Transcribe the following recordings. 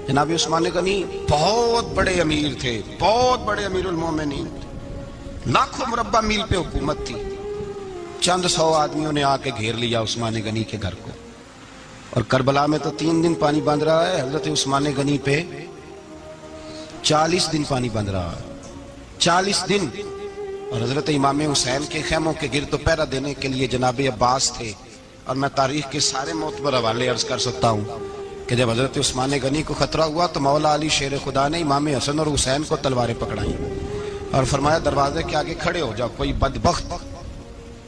جناب عثمان غنی بہت بڑے امیر تھے، بہت بڑے امیر المومنین، لاکھوں مربع میل پہ حکومت تھی۔ چند سو آدمیوں نے آ کے گھیر لیا عثمان غنی کے گھر کو، اور کربلا میں تو 3 دن پانی بند رہا ہے، حضرت عثمان غنی پہ 40 دن پانی بند رہا ہے، 40 دن۔ اور حضرت امام حسین کے خیموں کے گرد پہرا دینے کے لیے جناب عباس تھے۔ اور میں تاریخ کے سارے معتبر حوالے عرض کر سکتا ہوں کہ جب حضرت عثمان غنی کو خطرہ ہوا تو مولا علی شیر خدا نے امام حسن اور حسین کو تلواریں پکڑائیں اور فرمایا دروازے کے آگے کھڑے ہو جاؤ، کوئی بدبخت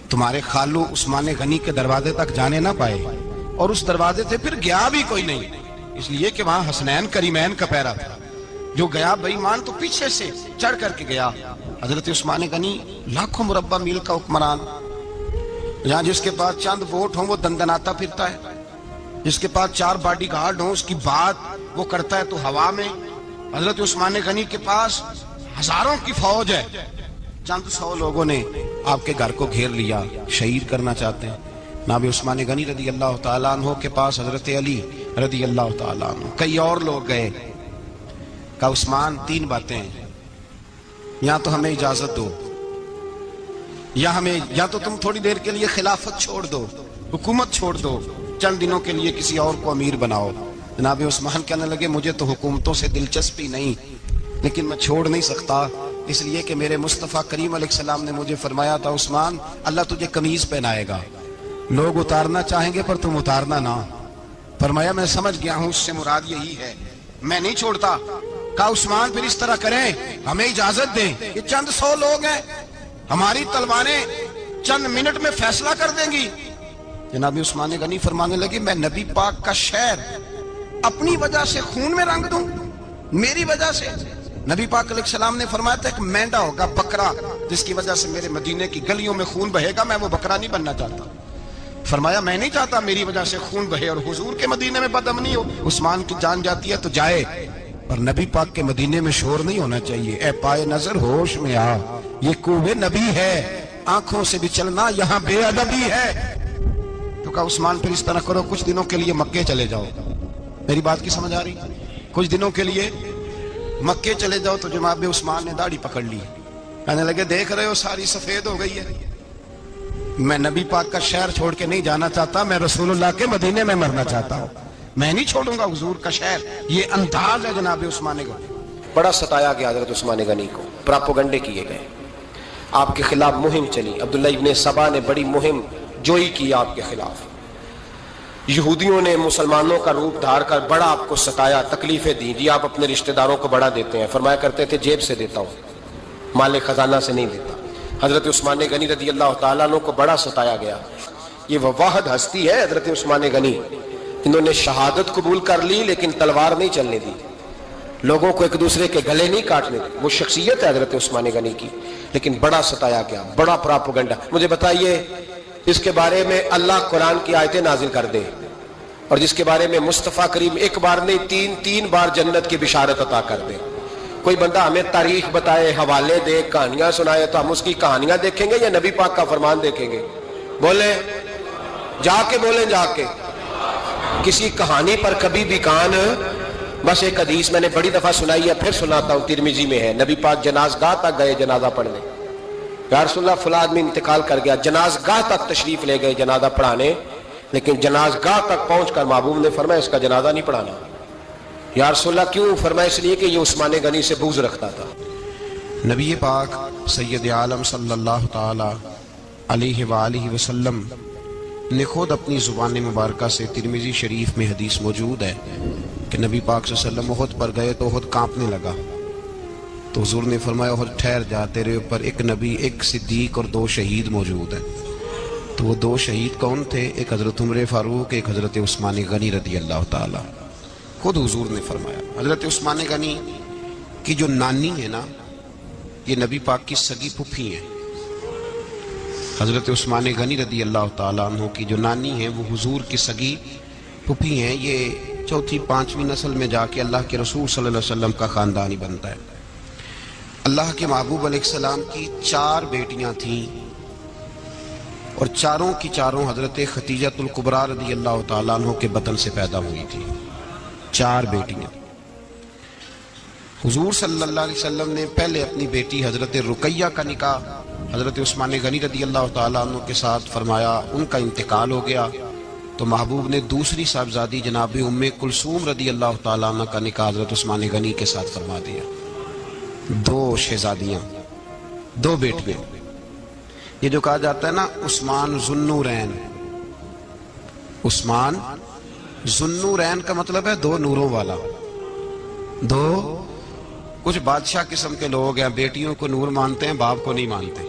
تمہارے خالو عثمان غنی کے دروازے تک جانے نہ پائے۔ اور اس دروازے سے پھر گیا بھی کوئی نہیں، اس لیے کہ وہاں حسنین کریمین کا پہرا تھا۔ جو گیا بے ایمان تو پیچھے سے چڑھ کر کے گیا۔ حضرت عثمان غنی لاکھوں مربع میل کا حکمران، یہاں جس کے پاس چند ووٹ ہوں وہ دندناتا پھرتا ہے، جس کے پاس 4 باڈی گارڈ ہوں اس کی بات وہ کرتا ہے تو ہوا میں۔ حضرت عثمان غنی کے پاس ہزاروں کی فوج ہے، چند 100 لوگوں نے آپ کے گھر کو گھیر لیا، شہید کرنا چاہتے ہیں۔ جناب عثمان غنی رضی اللہ تعالیٰ عنہ کے پاس حضرت علی رضی اللہ تعالیٰ عنہ، کئی اور لوگ گئے، کہا عثمان 3 باتیں ہیں، یا تو ہمیں اجازت دو، یا تو تم تھوڑی دیر کے لیے خلافت چھوڑ دو، حکومت چھوڑ دو، چند دنوں کے لیے کسی اور کو امیر بناؤ۔ جناب عثمان کہنے لگے مجھے تو حکومتوں سے دلچسپی نہیں، لیکن میں چھوڑ نہیں سکتا، اس لیے کہ میرے مصطفیٰ کریم علیہ السلام نے مجھے فرمایا تھا عثمان اللہ تجھے قمیض پہنائے گا، لوگ اتارنا چاہیں گے پر تم اتارنا نہ۔ فرمایا میں سمجھ گیا ہوں، اس سے مراد یہی ہے، میں نہیں چھوڑتا۔ کہا عثمان پھر اس طرح کریں، ہمیں اجازت دیں، یہ چند 100 لوگ ہیں، ہماری تلواریں چند منٹ میں فیصلہ کر دیں گی۔ جناب عثمان غنی فرمانے لگے میں نبی پاک کا شہر اپنی وجہ سے خون میں رنگ دوں، میری وجہ سے؟ نبی پاک علیہ السلام نے فرمایا تھا ایک مینڈا ہوگا، بکرا، جس کی وجہ سے میرے مدینے کی گلیوں میں خون بہے گا، میں وہ بکرا نہیں بننا چاہتا۔ فرمایا میں نہیں چاہتا میری وجہ سے خون بہے اور حضور کے مدینے میں بدامنی ہو، عثمان کی جان جاتی ہے تو جائے، اور نبی پاک کے مدینے میں شور نہیں ہونا چاہیے۔ اے پائے نظر ہوش میں آ، یہ کوہ نبی ہے، آنکھوں سے بھی چلنا یہاں بے ادبی ہے۔ تو کہا عثمان پھر اس طرح کرو، کچھ دنوں کے لیے مکے چلے جاؤ۔ میری بات کی سمجھ آ رہی؟ کچھ دنوں کے لیے مکے چلے جاؤ۔ تو جناب عثمان نے داڑھی پکڑ لی، کہنے لگے دیکھ رہے ہو ساری سفید ہو گئی ہے، میں نبی پاک کا شہر چھوڑ کے نہیں جانا چاہتا، میں رسول اللہ کے مدینے میں مرنا چاہتا ہوں، میں نہیں چھوڑوں گا حضور کا شہر۔ یہ انداز ہے جناب عثمان غنی۔ بڑا ستایا گیا حضرت عثمان غنی کو، پراپوگنڈے کیے گئے، آپ کے خلاف مہم چلی، عبداللہ ابن سبا نے بڑی مہم جوئی کی آپ کے خلاف، یہودیوں نے مسلمانوں کا روپ دھار کر بڑا آپ کو ستایا، تکلیفیں دی، جی آپ اپنے رشتہ داروں کو بڑا دیتے ہیں، فرمایا کرتے تھے جیب سے دیتا ہوں، مال خزانہ سے نہیں دیتا۔ حضرت عثمان غنی رضی اللہ تعالیٰ عنہ کو بڑا ستایا گیا۔ یہ وہ واحد ہستی ہے حضرت عثمان غنی، انہوں نے شہادت قبول کر لی لیکن تلوار نہیں چلنے دی، لوگوں کو ایک دوسرے کے گلے نہیں کاٹنے دی، وہ شخصیت ہے حضرت عثمان غنی کی، لیکن بڑا ستایا گیا، بڑا پراپوگنڈا۔ مجھے بتائیے اس کے بارے میں اللہ قرآن کی آیتیں نازل کر دے، اور جس کے بارے میں مصطفیٰ کریم ایک بار نہیں تین بار جنت کی بشارت عطا کر دے، کوئی بندہ ہمیں تاریخ بتائے، حوالے دے، کہانیاں سنائے، تو ہم اس کی کہانیاں دیکھیں گے یا نبی پاک کا فرمان دیکھیں گے؟ بولیں، جا کے بولیں، جا کے کسی کہانی پر کبھی بھی کان۔ بس ایک حدیث میں نے بڑی دفعہ سنائی ہے، پھر سناتا ہوں، ترمذی میں ہے، نبی پاک جنازگاہ تک گئے جنازہ پڑھنے، یا رسول اللہ فلاں آدمی انتقال کر گیا، جنازگاہ تک تشریف لے گئے جنازہ پڑھانے، لیکن جنازگاہ تک پہنچ کر محبوب نے فرمایا اس کا جنازہ نہیں پڑھانا۔ یا رسول اللہ کیوں؟ فرمایا اس لیے کہ یہ عثمان غنی سے بغض رکھتا تھا۔ نبی پاک سید عالم صلی اللہ تعالی علیہ وآلہ وسلم نے خود اپنی زبان مبارکہ سے، ترمذی شریف میں حدیث موجود ہے کہ نبی پاک صلی اللہ علیہ وسلم احد پر گئے تو احد کانپنے لگا، تو حضور نے فرمایا احد ٹھہر جا، تیرے اوپر ایک نبی، ایک صدیق اور 2 شہید موجود ہیں۔ تو وہ 2 شہید کون تھے؟ ایک حضرت عمر فاروق، ایک حضرت عثمان غنی رضی اللہ تعالی۔ خود حضور نے فرمایا حضرت عثمان غنی کی جو نانی ہے نا، یہ نبی پاک کی سگی پھوپھی ہیں۔ حضرت عثمان غنی رضی اللہ تعالیٰ عنہ کی جو نانی ہیں وہ حضور کی سگی پھوپھی ہیں۔ یہ 4تھی 5ویں نسل میں جا کے اللہ کے رسول صلی اللہ علیہ وسلم کا خاندان ہی بنتا ہے۔ اللہ کے محبوب علیہ السلام کی 4 بیٹیاں تھیں، اور چاروں کی چاروں حضرت خدیجہ الکبریٰ رضی اللہ تعالیٰ عنہ کے بطن سے پیدا ہوئی تھی۔ 4 بیٹیاں، حضور صلی اللہ علیہ وسلم نے پہلے اپنی بیٹی حضرت رقیہ کا نکاح حضرت عثمان غنی رضی اللہ تعالیٰ عنہ کے ساتھ فرمایا، ان کا انتقال ہو گیا تو محبوب نے دوسری صاحبزادی جناب ام کلثوم رضی اللہ تعالیٰ عنہ کا نکاح حضرت عثمان غنی کے ساتھ فرما دیا۔ دو شہزادیاں، دو بیٹے۔ یہ جو کہا جاتا ہے نا عثمان ذو النورین، عثمان ذو النورین کا مطلب ہے دو نوروں والا۔ دو کچھ بادشاہ قسم کے لوگ ہیں، بیٹیوں کو نور مانتے ہیں، باپ کو نہیں مانتے۔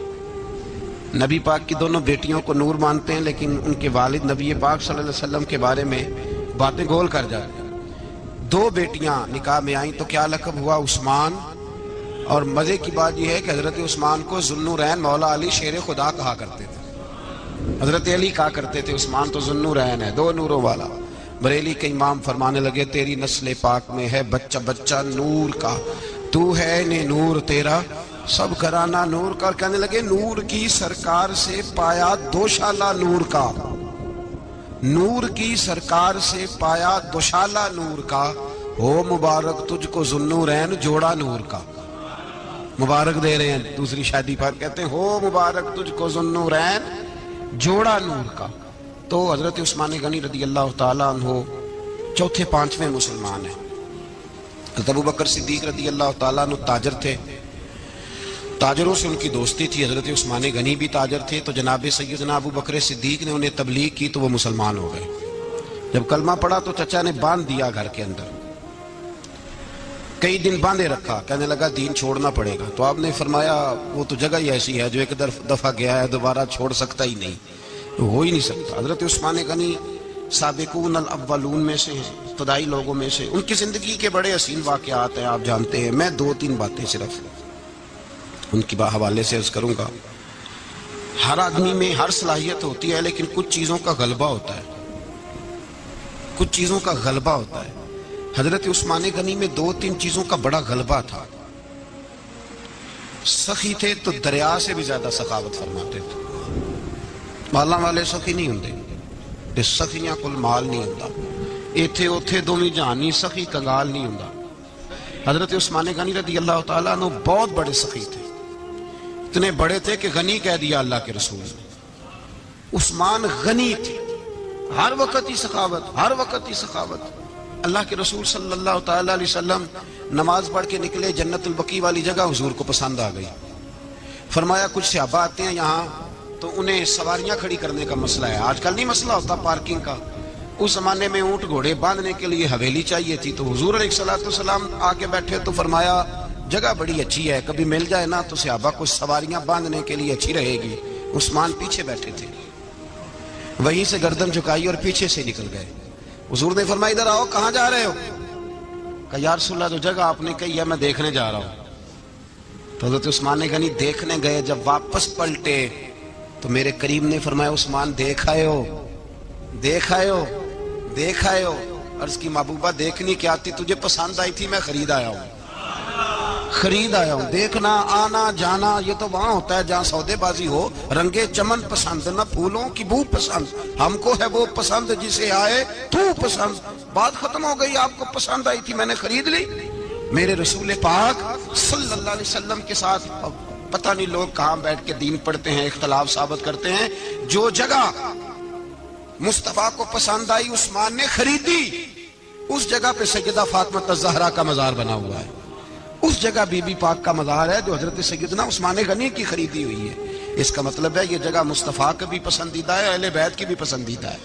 نبی پاک کی دونوں بیٹیوں کو نور مانتے ہیں، لیکن ان کے والد نبی پاک صلی اللہ علیہ وسلم کے بارے میں باتیں گول کر جاتے ہیں۔ دو بیٹیاں نکاح میں آئیں تو کیا لقب ہوا؟ عثمان۔ اور مزے کی بات یہ ہے کہ حضرت عثمان کو ذو النورین مولا علی شیر خدا کہا کرتے تھے، حضرت علی کہا کرتے تھے عثمان تو ذو النورین ہے، دو نوروں والا۔ بریلی کے امام فرمانے لگے تیری نسل پاک میں ہے بچہ بچہ نور کا، تو ہے نے نور تیرا سب گھرانہ نور کا۔ کہنے لگے نور کی سرکار سے پایا دوشالہ نور کا، نور کی سرکار سے پایا دوشالہ نور کا، ہو مبارک تجھ کو ذو النورین جوڑا نور کا۔ مبارک دے رہے ہیں دوسری شادی پر، کہتے ہیں ہو مبارک تجھ کو ذو النورین جوڑا نور کا۔ تو حضرت عثمان غنی رضی اللہ تعالیٰ عنہ چوتھے پانچویں مسلمان ہیں۔ حضرت ابوبکر صدیق رضی اللہ تعالیٰ عنہ تاجر تھے، تاجروں سے ان کی دوستی تھی۔ حضرت عثمان غنی بھی تاجر تھے، تو جناب سیدنا ابوبکر صدیق نے انہیں تبلیغ کی تو وہ مسلمان ہو گئے۔ جب کلمہ پڑھا تو چچا نے باندھ دیا گھر کے اندر، کئی دن باندھے رکھا، کہنے لگا دین چھوڑنا پڑے گا۔ تو آپ نے فرمایا وہ تو جگہ ہی ایسی ہے جو ایک دفعہ گیا ہے دوبارہ چھوڑ سکتا ہی نہیں، ہو ہی نہیں سکتا۔ حضرت عثمان غنی سابقون الاولون میں سے ہیں، ابتدائی لوگوں میں سے۔ ان کی زندگی کے بڑے حسین واقعات ہیں، آپ جانتے ہیں۔ میں دو تین باتیں صرف ان کی حوالے سے عرض کروں گا۔ ہر آدمی میں ہر صلاحیت ہوتی ہے، لیکن کچھ چیزوں کا غلبہ ہوتا ہے، کچھ چیزوں کا غلبہ ہوتا ہے۔ حضرت عثمان غنی میں دو تین چیزوں کا بڑا غلبہ تھا۔ سخی تھے تو دریا سے بھی زیادہ سخاوت فرماتے تھے۔ مالاں والے سخی نہیں ہوندے تے سخیاں کل مال نہیں ہوندا، ایتھے اوتھے دوویں جہانی سخی کنگال نہیں ہوندا۔ حضرت عثمان غنی رضی اللہ تعالیٰ عنہ بہت بڑے سخی تھے، اتنے بڑے تھے کہ غنی کہہ دیا اللہ کے رسول نے۔ عثمان غنی تھے، ہر وقت ہی سخاوت، ہر وقت ہی سخاوت۔ اللہ کے رسول صلی اللہ تعالیٰ علیہ وسلم نماز پڑھ کے نکلے، جنت البقیع والی جگہ حضور کو پسند آ گئی۔ فرمایا کچھ صحابہ آتے ہیں یہاں تو انہیں سواریاں کھڑی کرنے کا مسئلہ ہے، آج کل نہیں مسئلہ ہوتا پارکنگ کا، اس زمانے میں اونٹ گھوڑے باندھنے کے لیے حویلی چاہیے تھی۔ تو حضور علیہ الصلوۃ والسلام آ کے بیٹھے تو فرمایا جگہ بڑی اچھی ہے، کبھی مل جائے نا تو صحابہ کو سواریاں باندھنے کے لیے اچھی رہے گی۔ عثمان پیچھے بیٹھے تھے، وہیں سے گردن جھکائی اور پیچھے سے نکل گئے۔ حضور نے فرمایا ادھر آؤ، کہاں جا رہے ہو؟ کہا یا رسول اللہ جو جگہ آپ نے کہی ہے میں دیکھنے جا رہا ہوں۔ تو حضرت عثمان غنی دیکھنے گئے، جب واپس پلٹے تو میرے کریم نے فرمایا عثمان دیکھ آئے ہو، دیکھ آئے ہو، دیکھ آئے ہو۔ عرض کی محبوبہ دیکھنی کیا تھی، تجھے پسند آئی تھی، میں خرید آیا ہوں، خرید آیا ہوں۔ دیکھنا آنا جانا یہ تو وہاں ہوتا ہے جہاں سودے بازی ہو، رنگے چمن پسند نہ پھولوں کی بو پسند، ہم کو ہے وہ پسند جسے آئے تو پسند۔ بات ختم ہو گئی، آپ کو پسند آئی تھی میں نے خرید لی۔ میرے رسول پاک صلی اللہ علیہ وسلم کے ساتھ پتہ نہیں لوگ کہاں بیٹھ کے دین پڑھتے ہیں، اختلاف ثابت کرتے ہیں۔ جو جگہ مصطفیٰ کو پسند آئی عثمان نے خریدی، اس جگہ پہ سیدہ فاطمہ الزہرا کا مزار بنا ہوا ہے، اس جگہ بی بی پاک کا مزار ہے جو حضرت سیدنا عثمان غنی کی خریدی ہوئی ہے۔ اس کا مطلب ہے یہ جگہ مصطفیٰ کا بھی پسندیدہ ہے، اہل بیت کی بھی پسندیدہ ہے۔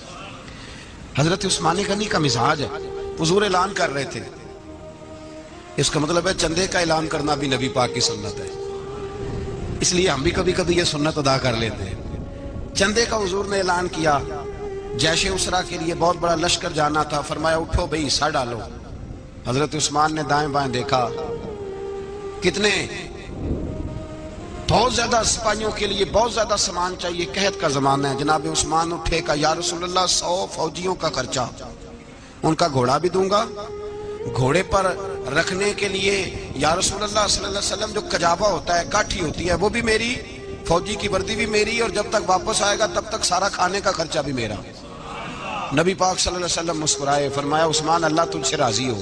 حضرت عثمان غنی کا مزاج ہے، حضور اعلان کر رہے تھے، اس کا مطلب ہے چندے کا اعلان کرنا بھی نبی پاک کی سنت ہے، اس لیے ہم بھی کبھی کبھی یہ سنت ادا کر لیتے ہیں۔ چندے کا حضور نے اعلان کیا، جیش اسرا کے لیے بہت بڑا لشکر جانا تھا، فرمایا اٹھو بھئی حصہ ڈالو۔ حضرت عثمان نے دائیں بائیں دیکھا، کتنے بہت زیادہ سپاہیوں کے لیے بہت زیادہ سامان چاہیے، قحط کا زمانہ ہے۔ جناب عثمان اٹھے کا یا رسول اللہ 100 فوجیوں کا خرچہ، ان کا گھوڑا بھی دوں گا، گھوڑے پر رکھنے کے لیے یا رسول اللہ صلی اللہ علیہ وسلم جو کجابہ ہوتا ہے، کاٹھی ہوتی ہے، وہ بھی میری، فوجی کی وردی بھی میری، اور جب تک واپس آئے گا تب تک سارا کھانے کا خرچہ بھی میرا۔ نبی پاک صلی اللہ علیہ وسلم مسکرائے، فرمایا عثمان اللہ تجھ سے راضی ہو۔